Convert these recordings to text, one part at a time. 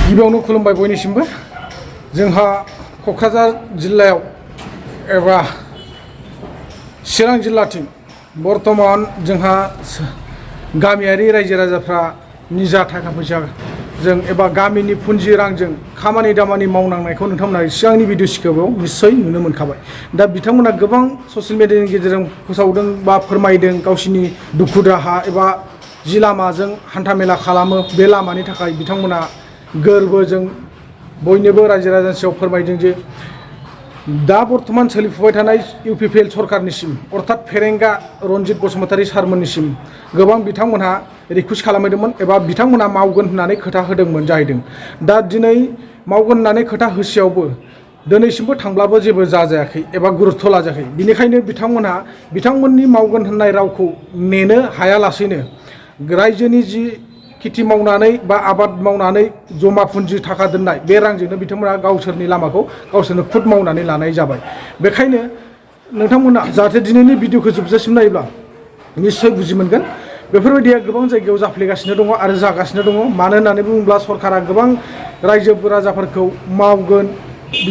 गिबियावनो खुलुमबाय बयनिसिमबो जोंहा क'क्राझार जिल्लायाव एबा चिरां जिल्लाथिं बर्तमान जोंहा गामियारि रायजो राजाफ्रा निजा थाखा फैसा जों एबा गामिनि पुन्जि रांजों खामानि दामानि मावनांनायखौ नोंथांमोना सिगांनि भिडिअ सिखायाव निश्चय नुनो मोनखाबाय। दा बिथांमोना गोबां ससियेल मिडियानि गेजेरजों फोसावदों बा फोरमायदों गावसिनि दुखु दाहा एबा जि लामाजों हान्थामेला खालामो बे लामानि थाखाय बिथांमोना गोरबोजों बयनोबो रायजो राजानि सायाव फोरमायदों जे दा बर्तमान सोलिफुबाय थानाय इउपिपिएल सरकारनिसिम अर्थात फेरेंगा रन्जित बसुमतारी सारमोननिसिम गोबां बिथांमोनहा रिक्वेस्ट खालामदोंमोन एबा बिथांमोनहा मावगोन होननानै खोथा होदोंमोन जाहैदों। दा दिनै मावगोन होननानै खोथा होसेयावबो दिनैसिमबो थांब्लाबो जेबो जाजायाखै एबा गुरुत्थ लाजायाखै। बिनिखायनो बिथांमोनहा बिथांमोननि मावगोन होननाय रावखौ नेनो हायालासेनो रायजोनि जि खेथि मावनानै बा आबाद मावनानै जमा पुन्जि थाखा दोननाय बे रांजोंनो बिथांमोना गावसोरनि लामाखौ गावसोरनो खुद मावनानै लानाय जाबाय। बेखायनो नोंथांमोना जाहाथे दिनैनि भिडिअखौ जोबजासिम नायोब्ला निश्चय बुजि मोनगोन बेफोरबायदिया गोबां जायगायाव जाफ्लेगासिनो दङ आरो जागासिनो दङ। मानो होननानै बुङोब्ला सरकारा गोबां रायजो राजाफोरखौ मावगोन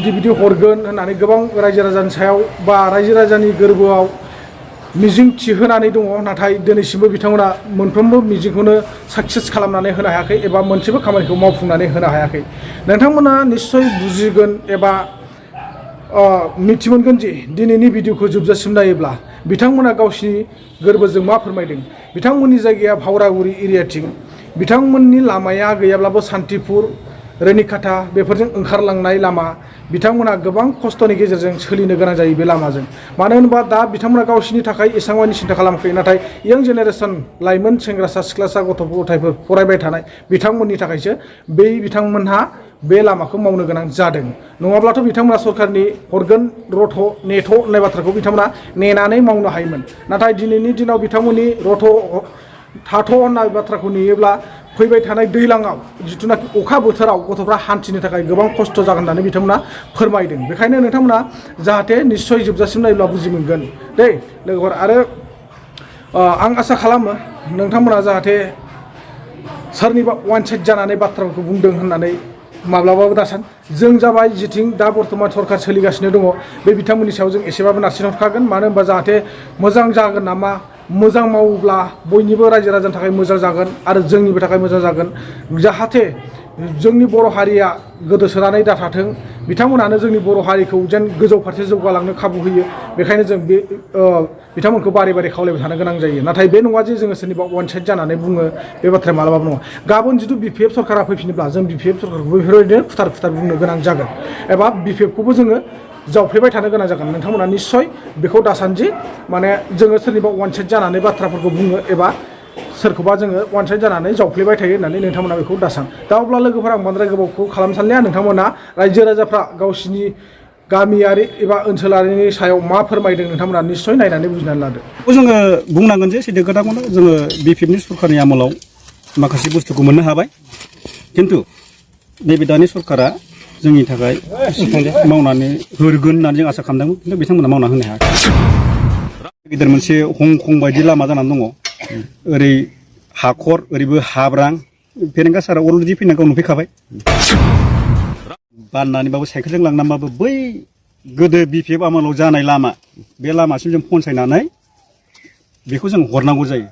बिदि हरगोन होननानै गोबां रायजो राजानि सायाव बा रायजो राजानि गोरबोआव मिजिं थिहोनानै दङ। नाथाय दिनैसिमबो बिथांमोना मोनफ्रोमबो मिजिंखौनो साक्सेस खालामनानै होनो हायाखै एबा मोनसेबो खामानिखौ मावफुंनानै होनो हायाखै। नोंथांमोना निश्चय बुजिगोन एबा मिथिमोनगोन जे दिनैनि भिडिअखौ जोबजासिम नायोब्ला बिथांमोना गावसिनि गोरबोजों मा फोरमायदों। बिथांमोननि जायगाया भावरागुरि एरियाथिं बिथांमोननि लामाया गैयाब्लाबो सान्तिपुर रेनिखाथा बेफोरजों ओंखारलांनाय लामा बिथांमोना गोबां खस्थ'नि गेजेरजों सोलिनो गोनां जायो बे लामाजों। मानो होनोबा दा बिथांमोना गावसिनि थाखाय एसेबां मानि सिन्था खालामाखै नाथाय इयं जेनेरेसन लाइमोन सेंग्रासा सिख्लासा गथ' गथायफोर फरायबाय थानाय बिथांमोननि थाखायसो बिथांमोनहा बे लामाखौ मावनो गोनां जादों। नङाब्लाथ' बिथांमोना सरकारनि हरगोन रथ' नेथ' होननाय बाथ्राखौ बिथांमोना नेनानै मावनो हायोमोन। नाथाय दिनैनि दिनाव बिथांमोननि रथ' थाथ' होननाय बाथ्राखौ नेयोब्ला फैबाय थानाय दैलाङाव जिथुनाखि अखा बोथोराव गथ'फ्रा हान्थिनो थाखाय गोबां खस्थ' जागोन होननानै बिथांमोना फोरमायदों। बेखायनो नोंथांमोना जाहाथे निश्चय जोबजासिम नायोब्ला बुजि मोनगोन दे लोगोफोर। आरो आं आसा खालामो नोंथांमोना जाहाथे सोरनिबा वान साइड जानानै बाथ्राफोरखौ बुंदों होननानै माब्लाबाबो दासान। जों जाबाय जिथिं दा बर्तमान सरकार सोलिगासिनो दङ बे बिथांमोननि सायाव जों एसेबाबो नारसिनहरखागोन। मानो होनबा जाहाथे मोजां जागोन नामा मोजां मावोब्ला बयनिबो रायजो राजानि थाखाय मोजां जागोन आरो जोंनिबो थाखाय मोजां जागोन। जाहाथे जोंनि बर' हारिया गोदोसोनानै दाथाथों बिथांमोनानो जोंनि बर' हारिखौ जेन गोजौ फारसे जौगालांनो खाबु होयो। बेखायनो जों बे बिथांमोनखौ बारे बारे खावलायबाय थानो गोनां जायो। नाथाय बे नङा जे जोङो सोरनिबा वान साइड जानानै बुङो बे बाथ्राया मालाबाबो नङा। गाबोन जुदि बिपिएफ सरकारा फैफिनोब्ला जों बिपिएफ सरकारखौबो बेफोरबायदिनो खुथार बुंनो गोनां जागोन एबा बिपिएफखौबो जोङो जावफ्लेबाय थानो गोनां जागोन। नोंथांमोना निश्चय बेखौ दासानदि माने जोङो सोरनिबा वान साइड जानानै बाथ्राफोरखौ बुङो एबा सोरखौबा जोङो वान साइड जानानै जावफ्लेबाय थायो होननानै नोंथांमोना बेखौ दासान। दा अब्ला लोगोफोरा आं बांद्राय गोबावखौ खालामनो सानलिया। नोंथांमोना रायजो राजाफ्रा गावसिनि गामियारि एबा ओनसोलारिनि सायाव मा फोरमायदों नोंथांमोना निश्चय नायनानै बुजिनानै लादो। जोङो बुंनांगोन जे सैथो खोथाखौनो जोङो बिपिएफनि सरकारनि आमोलाव माखासे बुस्थुखौ मोननो हाबाय। खिन्थु नैबे दानि सरकारा जोंनि थाखाय मावनानै होगोन होननानै जों आसा खालामदोंमोन। खिन्थु बिथांमोना मावना होनो हायाखै। गिदिर मोनसे हंकं बायदि लामा जानानै दङ। ओरै हाखर ओरैबो हाब्रां फेरेंगा सारा अलरेडि फैनानै गाव नुफैखाबाय। बाननानैबाबो साइकेलजों लांनानैबाबो बै गोदो बिपिएफ आमोलाव जानाय लामा बे लामासिम जों पहुंचायनानै बेखौ जों हरनांगौ जायो।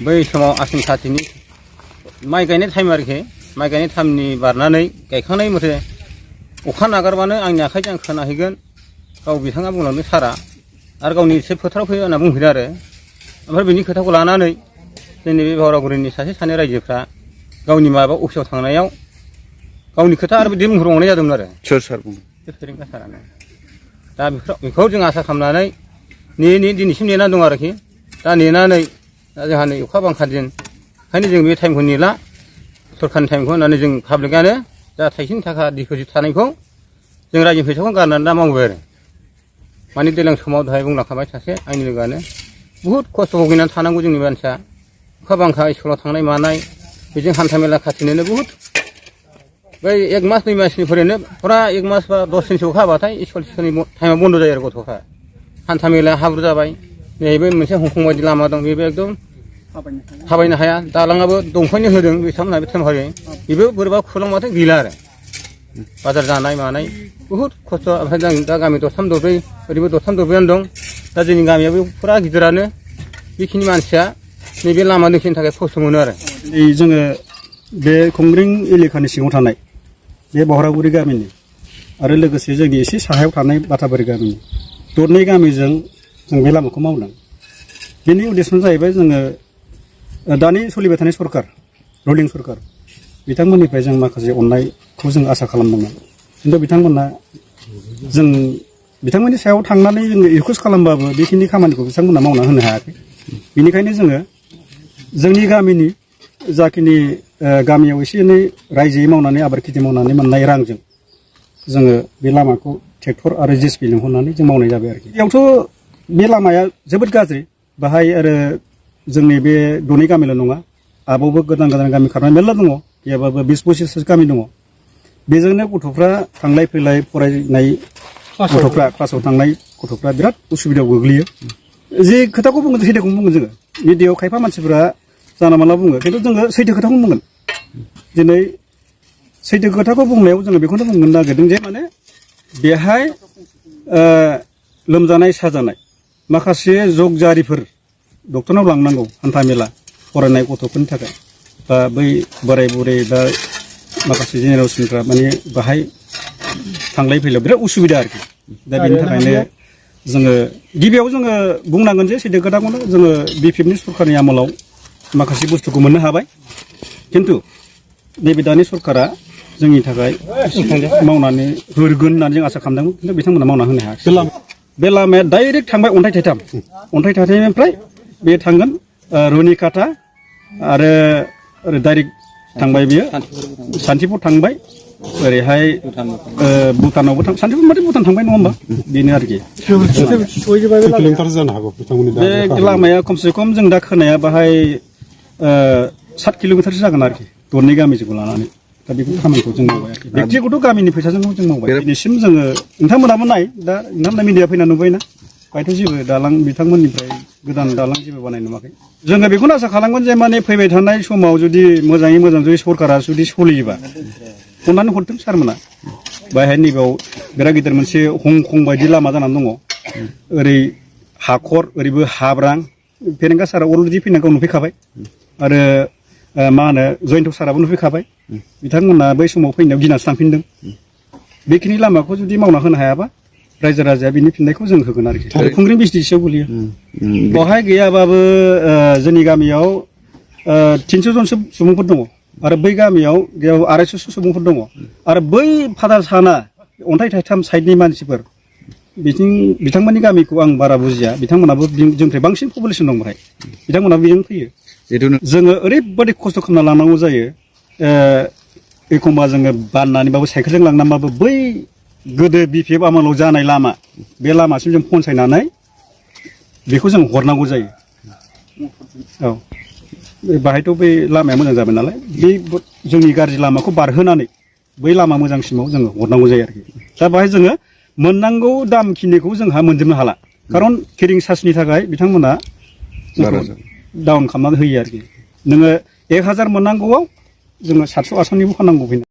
बै समाव आसिन खाथिनि माइ गायनाय टाइम आरोखि माइ गायनाय टाइमनि बारनानै गायखांनाय मथे अखा नागारबानो आंनि आखाइजों आं खोनाहैगोन गाव बिथाङा बुंलांदों सारा आरो गावनि एसे फोथाराव फैयो होनना बुंफैदों आरो ओमफ्राय बिनि खोथाखौ लानानै जोंनि बे भावरागुरिनि सासे सानै रायजोफ्रा गावनि माबा अफिसाव थांनायाव गावनि खोथा आरो बिदि बुंहरबावनाय जादोंमोन आरो सोर सार बुङो बे फेरेंगा सारानो दा बेखौ जों आसा खालामनानै दिनैसिम नेनानै दं आरोखि दा नेनानै दा जोंहा नै अखा बांखा दिन ओंखायनो जों बे टाइमखौ नेला सरखारनि टाइमखौ होननानै जों पाब्लिकआनो जा थाइसेनि थाखा डिप'जिट थानायखौ जों रायजोनि फैसाखौ गारनानै दा मावबाय आरो माने दैज्लां समाव दहाय बुंलांखाबाय सासे आंनि लोगोआनो बुहुद खस्थ' भुगिनानै थानांगौ जोंनि मानसिया अखा बांखा स्कुलाव थांनाय मानाय बेजों हान्था मेला खाथिनोनो बुहुद बै 1 मास 2 मासनि फरायनो फुरा 1 मास बा 10 दिनसो अखा हाबाथाय स्कुलनि टाइमाव बन्द' जायो आरो गथ'फ्रा हान्था मेलाया हाब्रु जाबाय नैबे मोनसे हंखं बायदि लामा दं बेबो एकदम थाबायनो हाया दालाङाबो दंफांनि होदों बिथांमोनहा बे टाइम हायो बेबो बोरैबा खुलांबाथाय गैला आरो बाजार जानाय मानाय बुहुद खस्थ' ओमफ्राय दा गामि दरथाम दरब्रै ओरैबो दरथाम दरब्रैयानो दं दा जोंनि गामियाबो फुरा गिदिरानो बेखिनि मानसिया नैबे लामा दोंसेनि थाखाय खस्थ' मोनो आरो जोङो बे खुंग्रिं एलेकानि सिङाव थानाय बे बहरागुरि गामिनि आरो लोगोसे जोंनि एसे साहायाव थानाय बाथाबारि गामिनि दरनै गामिजों जों बे लामाखौ मावदों बेनि उद्देश्यआ जाहैबाय जोङो दानि सोलिबाय थानाय सरकार रुलिं सरकार बिथांमोननिफ्राय जों माखासे अननायखौ जों आसा खालामदोंमोन खिन्थु बिथांमोना जों बिथांमोननि सायाव थांनानै जोङो रिकुवेस्ट खालामबाबो बेखिनि खामानिखौ बिथांमोना मावना होनो हायाखै बेनिखायनो जोङो जोंनि गामिनि जाखिनि गामियाव एसे एनै रायजोयै मावनानै आबाद खेथि मावनानै मोननाय रांजों जोङो बे लामाखौ ट्रेक्टर आरो जेसिबि लिंहरनानै जों मावनाय जाबाय आरोखि बेयावथ' बे लामाया जोबोद गाज्रि बाहाय आरो जोंनि बे दनै गामिल' नङा आबावबो गोदान गोदान गामि खारनाय मेरला दङ गैयाबाबो 20-25 गामि दङ बेजोंनो गथ'फ्रा थांलाय फैलाय फरायनाय गथ'फ्रा क्लासाव थांनाय गथ'फ्रा बिराद उसुबिदायाव गोग्लैयो जे खोथाखौ बुंगोन सैथोखौनो बुंगोन जोङो मिडियायाव खायफा मानसिफ्रा जाना माला बुङो खिन्थु जोङो सैथो खोथाखौनो बुंगोन दिनै सैथो खोथाखौ बुंनायाव जोङो बेखौनो बुंनो नागिरदों जे माने बेहाय लोमजानाय साजानाय माखासे जगजारिफोर डक्टरनाव लांनांगौ हान्था मेला फरायनाय गथ'फोरनि थाखाय बा बै बोराय बुरै बा माखासे जेनेरेसनफ्रा माने बाहाय थांलाय फैलाय बिराद उसुबिदा आरोखि दा बेनि थाखायनो जोङो गिबियाव जोङो बुंनांगोन जे सैथो खोथाखौनो जोङो बिपिएफनि सरखारनि आमोलाव माखासे बुस्थुखौ मोननो हाबाय खिन्थु नैबे दानि सरकारा जोंनि थाखाय मावनानै होगोन होननानै जों आसा खालामदोंमोन खिन्थु बिथांमोना मावना होनो हायाखै बे लामाया डाइरेक्ट थांबाय अन्थाइ थाइथामनिफ्राय बे थांगोन रुनिकाटा आरो ओरै डाइरेक्ट थांबाय बियो सान्थिपुर थांबाय ओरैहाय भुटानावबो सान्थिपुर माथे भुटान थांबाय नङा होमबा बेनो आरोखि बे लामाया खमसे खम जों दा खोनाया बाहाय 7 किल'मिटारसो जागोन आरोखि दरनै गामिजों लानानै दा बेखौ खामानिखौ जों मावबाय आरोखि बेक्तिगत गामिनि फैसाजों जों मावबाय दिनैसिम जोङो नोंथांमोनाबो नाय दा नोंथांमोना मिडिया फैना नुबायना बायथ' जेबो दालां बिथांमोननिफ्राय गोदान दालां जेबो बानाय नुवाखै जोङो बेखौनो आसा खालामगोन जे माने फैबाय थानाय समाव जुदि मोजाङै मोजां जुदि सरकारा जुदि सोलियोबा अननानै हरथों सारमोना बाहाय नैबेयाव बिराद गिदिर मोनसे हंखं बायदि लामा जानानै दङ ओरै हाखर ओरैबो हाब्रां फेरेंगा सारा अलरेडि फैनायखौ नुफैखाबाय आरो मा होनो जयन्त साराबो नुफैखाबाय बिथांमोना बै समाव फैनायाव गिनासो थांफिनदों बेखिनि लामाखौ जुदि मावना होनो हायाबा रायजो राजाया बिनि फिननायखौ जों होगोन आरोखि खुंग्रिं बिसडिसिआव गोलैयो बेवहाय गैयाबाबो जोंनि गामियाव 300 जनसो सुबुंफोर दङ आरो बै गामियाव 250 सुबुंफोर दङ आरो बै फादार साना अन्थाइ थाइथाम साइडनि मानसिफोर बिथांमोननि गामिखौ आं बारा बुजिया बिथांमोनाबो जोंनिफ्राय बांसिन पपुलेसन दं बेहाय बिथांमोनाबो बेजों फैयो जोङो ओरैबादि खस्थ' खालामना लांनांगौ जायो एखमबा जोङो बाननानैबाबो साइकेलजों लांनानैबाबो बै गोदो बिपिएफ आमोलाव जानाय लामा बे लामासिम जों पहुंचायनानै बेखौ जों हरनांगौ जायो औ बाहायथ' बै लामाया मोजां जाबाय नालाय बे जोंनि गाज्रि लामाखौ बारहोनानै बै लामा मोजांसिमाव जोङो हरनांगौ जायो आरोखि दा बाहाय जोङो मोननांगौ दामखिनिखौ जोंहा मोनजोबनो हाला खारन केरिं चार्जनि थाखाय बिथांमोना डाउन खालामनानै होयो आरोखि नोङो 1000 मोननांगौआव जोङो 700-800निबो फाननांगौ फैनो